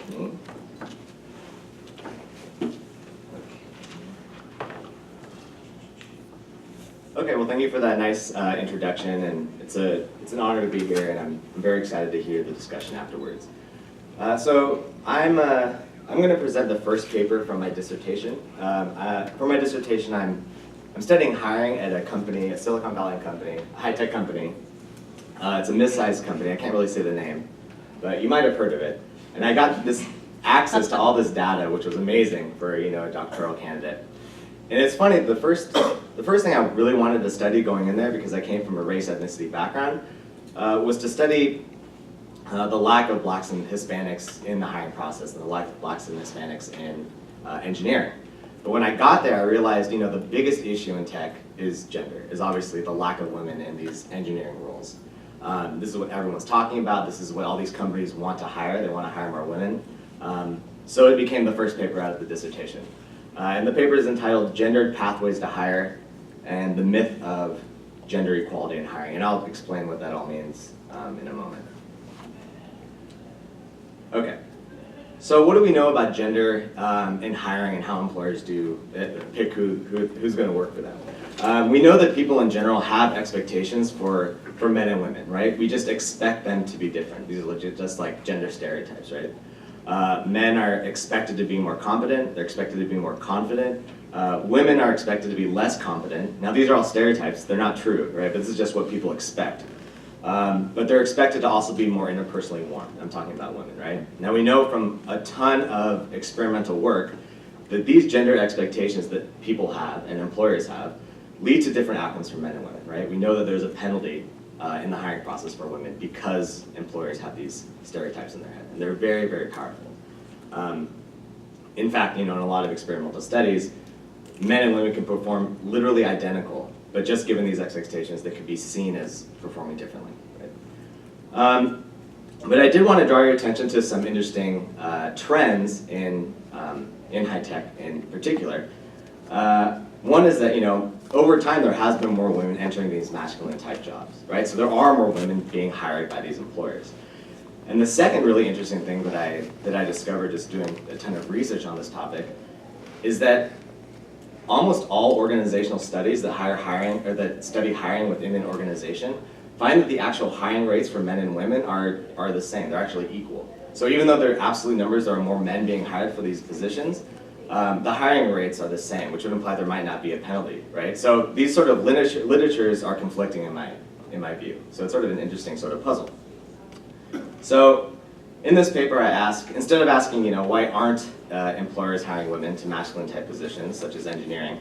me. Okay, well, thank you for that nice introduction, and it's an honor to be here, and I'm very excited to hear the discussion afterwards. So I'm going to present the first paper from my dissertation. For my dissertation, I'm studying hiring at a company, a Silicon Valley company, a high-tech company. It's a mid-sized company. I can't really say the name, but you might have heard of it. And I got this access to all this data, which was amazing for a doctoral candidate. And it's funny, the first thing I really wanted to study going in there, because I came from a race ethnicity background, was to study the lack of blacks and Hispanics in the hiring process, and the lack of blacks and Hispanics in engineering. But when I got there, I realized, the biggest issue in tech is gender, is obviously the lack of women in these engineering roles. This is what everyone's talking about. This is what all these companies want to hire. They want to hire more women. So it became the first paper out of the dissertation. And the paper is entitled Gendered Pathways to Hire and the Myth of Gender Equality in Hiring. And I'll explain what that all means in a moment. Okay. So what do we know about gender in hiring and how employers do pick who's going to work for them? We know that people in general have expectations for men and women, right? We just expect them to be different. These are legit just like gender stereotypes, right? Men are expected to be more competent. They're expected to be more confident. Women are expected to be less competent. Now these are all stereotypes. They're not true, right? But this is just what people expect. But they're expected to also be more interpersonally warm. I'm talking about women, right? Now we know from a ton of experimental work that these gender expectations that people have and employers have lead to different outcomes for men and women, right? We know that there's a penalty in the hiring process for women because employers have these stereotypes in their head, and they're very, very powerful. In fact, in a lot of experimental studies, men and women can perform literally identical, but just given these expectations, they could be seen as performing differently, right? But I did want to draw your attention to some interesting trends in high tech in particular. One is that, over time there has been more women entering these masculine type jobs, right? So there are more women being hired by these employers. And the second really interesting thing that I discovered just doing a ton of research on this topic is that almost all organizational studies that study hiring within an organization find that the actual hiring rates for men and women are the same. They're actually equal. So even though there are absolute numbers, there are more men being hired for these positions, the hiring rates are the same, which would imply there might not be a penalty, right? So these sort of literatures are conflicting in my view. So it's sort of an interesting sort of puzzle. So in this paper I ask, instead of asking, why aren't employers hiring women to masculine type positions such as engineering,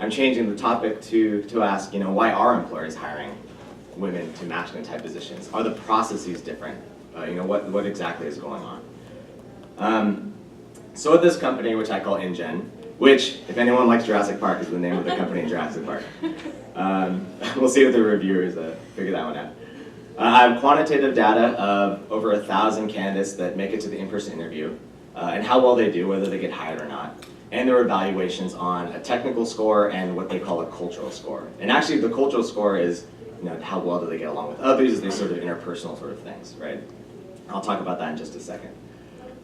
I'm changing the topic to ask, why are employers hiring women to masculine type positions? Are the processes different? What exactly is going on? So at this company, which I call InGen, which, if anyone likes Jurassic Park, is the name of the company in Jurassic Park. We'll see what the reviewers figure that one out. I have quantitative data of over 1,000 candidates that make it to the in-person interview, and how well they do, whether they get hired or not. And their evaluations on a technical score and what they call a cultural score. And actually the cultural score is, how well do they get along with others, these sort of interpersonal sort of things, right? I'll talk about that in just a second.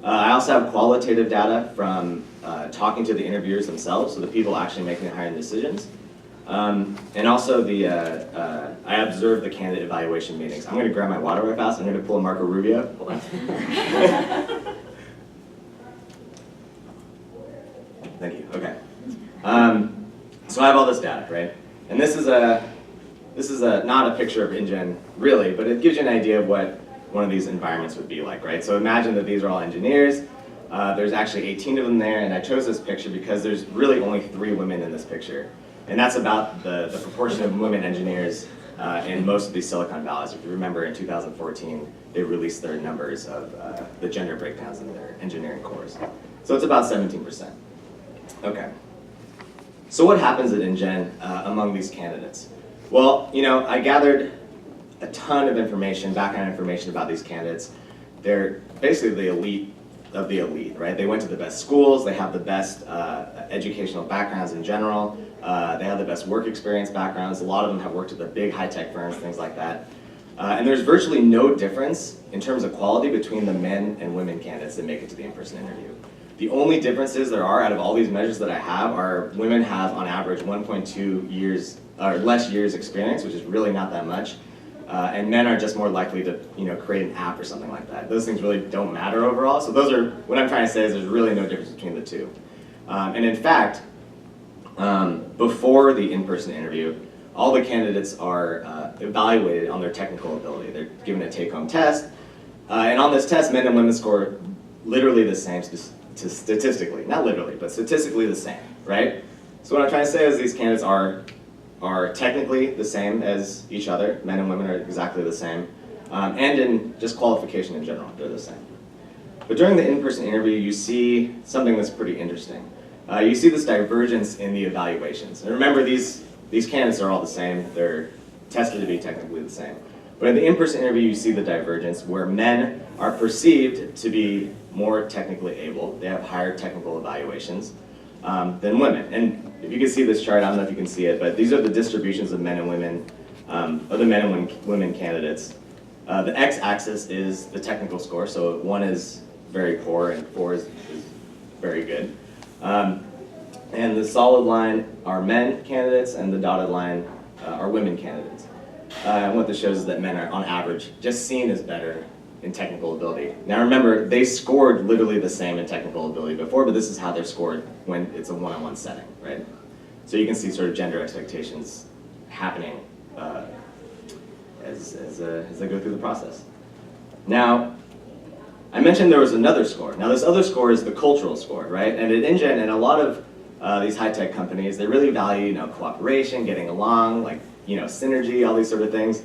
I also have qualitative data from talking to the interviewers themselves, so the people actually making the hiring decisions. And also I observed the candidate evaluation meetings. I'm going to grab my water right fast. I'm going to pull a Marco Rubio. Hold on. Thank you. Okay. So I have all this data, right? And this is not a picture of InGen really, but it gives you an idea of what one of these environments would be like, right? So imagine that these are all engineers. There's actually 18 of them there, and I chose this picture because there's really only 3 women in this picture. And that's about the proportion of women engineers in most of these Silicon Valleys. If you remember, in 2014, they released their numbers of the gender breakdowns in their engineering cores. So it's about 17%. Okay. So what happens at InGen among these candidates? Well, I gathered a ton of information, background information about these candidates. They're basically the elite of the elite, right? They went to the best schools, they have the best educational backgrounds in general, they have the best work experience backgrounds. A lot of them have worked at the big high-tech firms, things like that. And there's virtually no difference in terms of quality between the men and women candidates that make it to the in-person interview. The only differences there are out of all these measures that I have are women have on average 1.2 years or less years experience, which is really not that much. And men are just more likely to, create an app or something like that. Those things really don't matter overall. So those are, what I'm trying to say is there's really no difference between the two. And in fact, before the in-person interview, all the candidates are evaluated on their technical ability. They're given a take-home test. And on this test, men and women score literally the same statistically. Not literally, but statistically the same, right? So what I'm trying to say is these candidates are technically the same as each other. Men and women are exactly the same. And in just qualification in general, they're the same. But during the in-person interview, you see something that's pretty interesting. You see this divergence in the evaluations. And remember, these candidates are all the same. They're tested to be technically the same. But in the in-person interview, you see the divergence where men are perceived to be more technically able. They have higher technical evaluations than women. And if you can see this chart, I don't know if you can see it, but these are the distributions of men and women, of the men and women candidates. The x-axis is the technical score, so 1 is very poor and 4 is very good. And the solid line are men candidates, and the dotted line are women candidates. And what this shows is that men are, on average, just seen as better in technical ability. Now remember, they scored literally the same in technical ability before, but this is how they're scored when it's a one-on-one setting, right? So you can see sort of gender expectations happening as they go through the process. Now, I mentioned there was another score. Now this other score is the cultural score, right? And at InGen and a lot of these high-tech companies, they really value cooperation, getting along, like synergy, all these sort of things.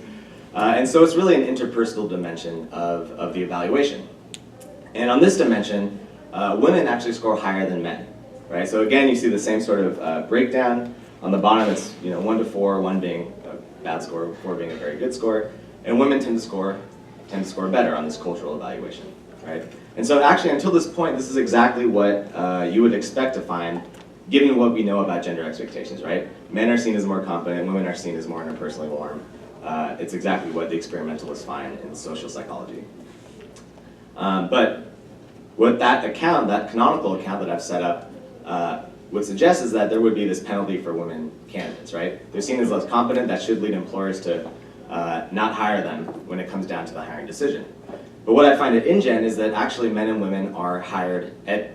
And so it's really an interpersonal dimension of the evaluation. And on this dimension, women actually score higher than men, right? So again, you see the same sort of breakdown. On the bottom, it's 1 to 4, 1 being a bad score, 4 being a very good score. And women tend to score better on this cultural evaluation, right? And so actually, until this point, this is exactly what you would expect to find, given what we know about gender expectations, right? Men are seen as more competent, women are seen as more interpersonally warm. It's exactly what the experimentalists find in social psychology. But what that canonical account that I've set up would suggest is that there would be this penalty for women candidates, right? They're seen as less competent. That should lead employers to not hire them when it comes down to the hiring decision. But what I find at InGen is that actually men and women are hired at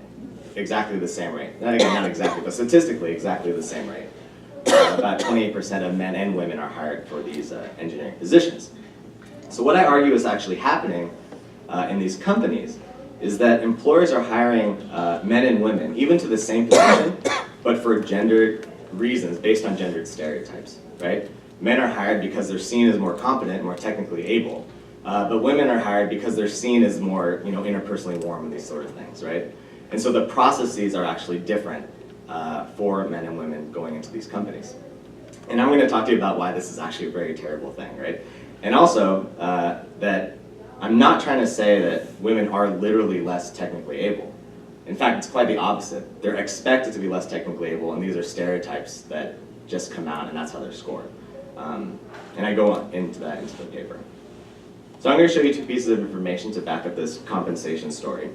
exactly the same rate. Not exactly, but statistically exactly the same rate. About 28% of men and women are hired for these engineering positions. So what I argue is actually happening in these companies is that employers are hiring men and women, even to the same position, but for gendered reasons based on gendered stereotypes, right? Men are hired because they're seen as more competent, more technically able, but women are hired because they're seen as more, interpersonally warm and these sort of things, right? And so the processes are actually different for men and women going into these companies. And I'm going to talk to you about why this is actually a very terrible thing, right? And also that I'm not trying to say that women are literally less technically able. In fact, it's quite the opposite. They're expected to be less technically able, and these are stereotypes that just come out, and that's how they're scored. And I go into that into the paper. So I'm going to show you 2 pieces of information to back up this compensation story.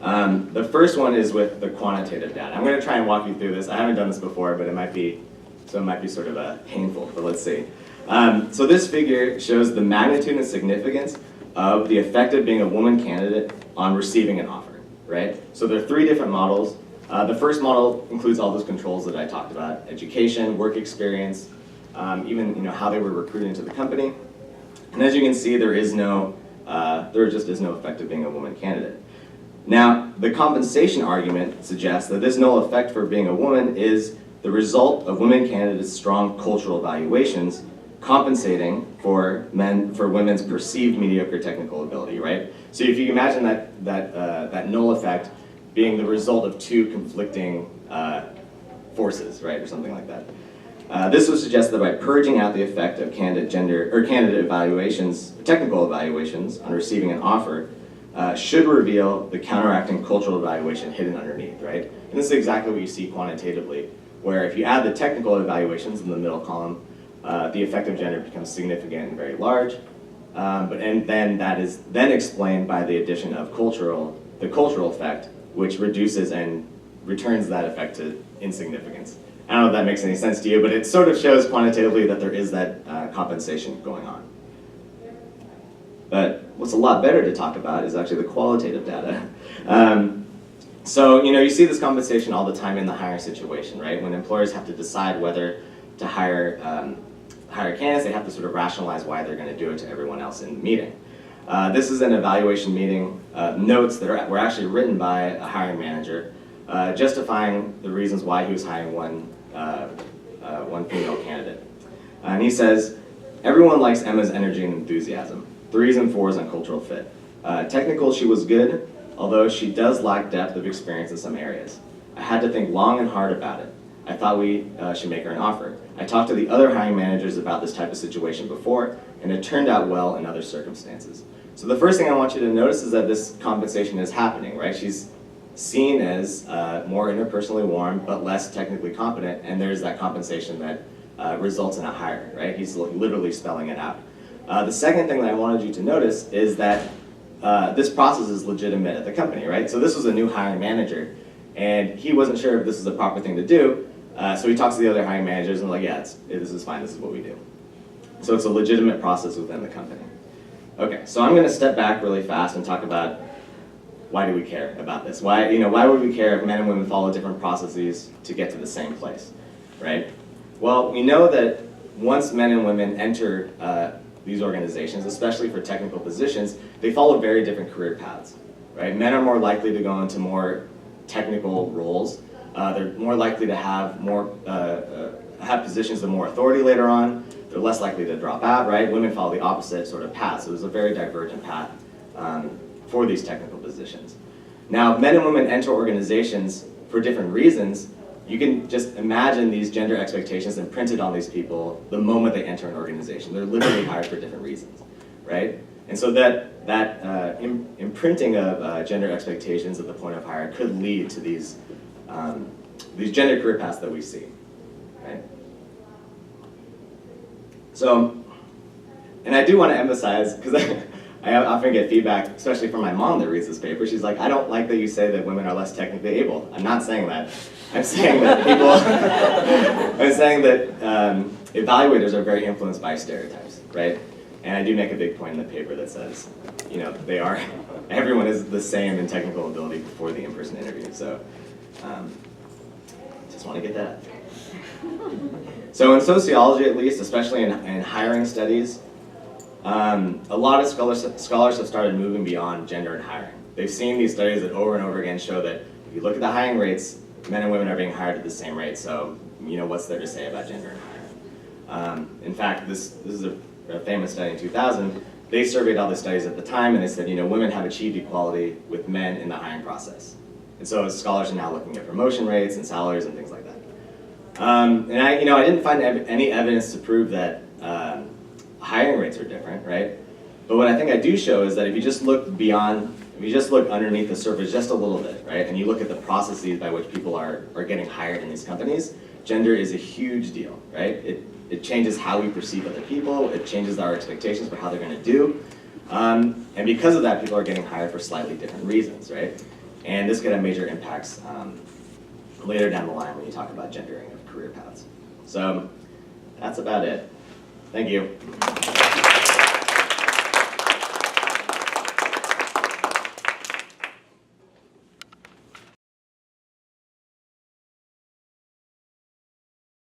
The first one is with the quantitative data. I'm going to try and walk you through this. I haven't done this before, but it might be sort of painful, but let's see. So this figure shows the magnitude and significance of the effect of being a woman candidate on receiving an offer, right? So there are 3 different models. The first model includes all those controls that I talked about: education, work experience, even how they were recruited into the company. And as you can see, there just is no effect of being a woman candidate. Now, the compensation argument suggests that this null effect for being a woman is the result of women candidates' strong cultural evaluations compensating for women's perceived mediocre technical ability, right? So if you imagine that null effect being the result of 2 conflicting forces, right, or something like that. This would suggest that by purging out the effect of candidate evaluations, technical evaluations on receiving an offer, should reveal the counteracting cultural evaluation hidden underneath, right? And this is exactly what you see quantitatively, where if you add the technical evaluations in the middle column, the effect of gender becomes significant and very large. And then that is then explained by the addition of the cultural effect, which reduces and returns that effect to insignificance. I don't know if that makes any sense to you, but it sort of shows quantitatively that there is that compensation going on. But what's a lot better to talk about is actually the qualitative data. So, you see this compensation all the time in the hiring situation, right? When employers have to decide whether to hire candidates, they have to sort of rationalize why they're going to do it to everyone else in the meeting. This is an evaluation meeting notes that were actually written by a hiring manager, justifying the reasons why he was hiring one female candidate. And he says, everyone likes Emma's energy and enthusiasm. 3s and 4s on cultural fit. Technical, she was good, although she does lack depth of experience in some areas. I had to think long and hard about it. I thought we should make her an offer. I talked to the other hiring managers about this type of situation before, and it turned out well in other circumstances. So the first thing I want you to notice is that this compensation is happening, right? She's seen as more interpersonally warm, but less technically competent, and there's that compensation that results in a hire, right? He's literally spelling it out. The second thing that I wanted you to notice is that this process is legitimate at the company, right? So this was a new hiring manager, and he wasn't sure if this is the proper thing to do, so he talks to the other hiring managers and like, yeah, this is fine, this is what we do. So it's a legitimate process within the company. Okay, so I'm going to step back really fast and talk about why do we care about this? Why would we care if men and women follow different processes to get to the same place, right? Well, we know that once men and women enter these organizations, especially for technical positions, they follow very different career paths, right? Men are more likely to go into more technical roles. They're more likely to have positions of more authority later on. They're less likely to drop out, right? Women follow the opposite sort of path, so there's a very divergent path for these technical positions. Now, men and women enter organizations for different reasons. You can just imagine these gender expectations imprinted on these people the moment they enter an organization. They're literally hired for different reasons, right? And so that imprinting of gender expectations at the point of hire could lead to these gender career paths that we see, right? So, and I do want to emphasize, because I often get feedback, especially from my mom that reads this paper. She's like, I don't like that you say that women are less technically able. I'm not saying that. I'm saying that evaluators are very influenced by stereotypes, right? And I do make a big point in the paper that says, everyone is the same in technical ability before the in-person interview. So, just want to get that out there. So in sociology, at least, especially in hiring studies, a lot of scholars have started moving beyond gender and hiring. They've seen these studies that over and over again show that if you look at the hiring rates, men and women are being hired at the same rate. So, what's there to say about gender and hiring? In fact, this is a famous study in 2000. They surveyed all the studies at the time, and they said, women have achieved equality with men in the hiring process. And so scholars are now looking at promotion rates and salaries and things like that. And I didn't find any evidence to prove that hiring rates are different, right? But what I think I do show is that if you just look underneath the surface just a little bit, right, and you look at the processes by which people are getting hired in these companies, gender is a huge deal, right? It changes how we perceive other people, it changes our expectations for how they're going to do, and because of that, people are getting hired for slightly different reasons, right? And this could have major impacts later down the line when you talk about gendering of career paths. So that's about it. Thank you.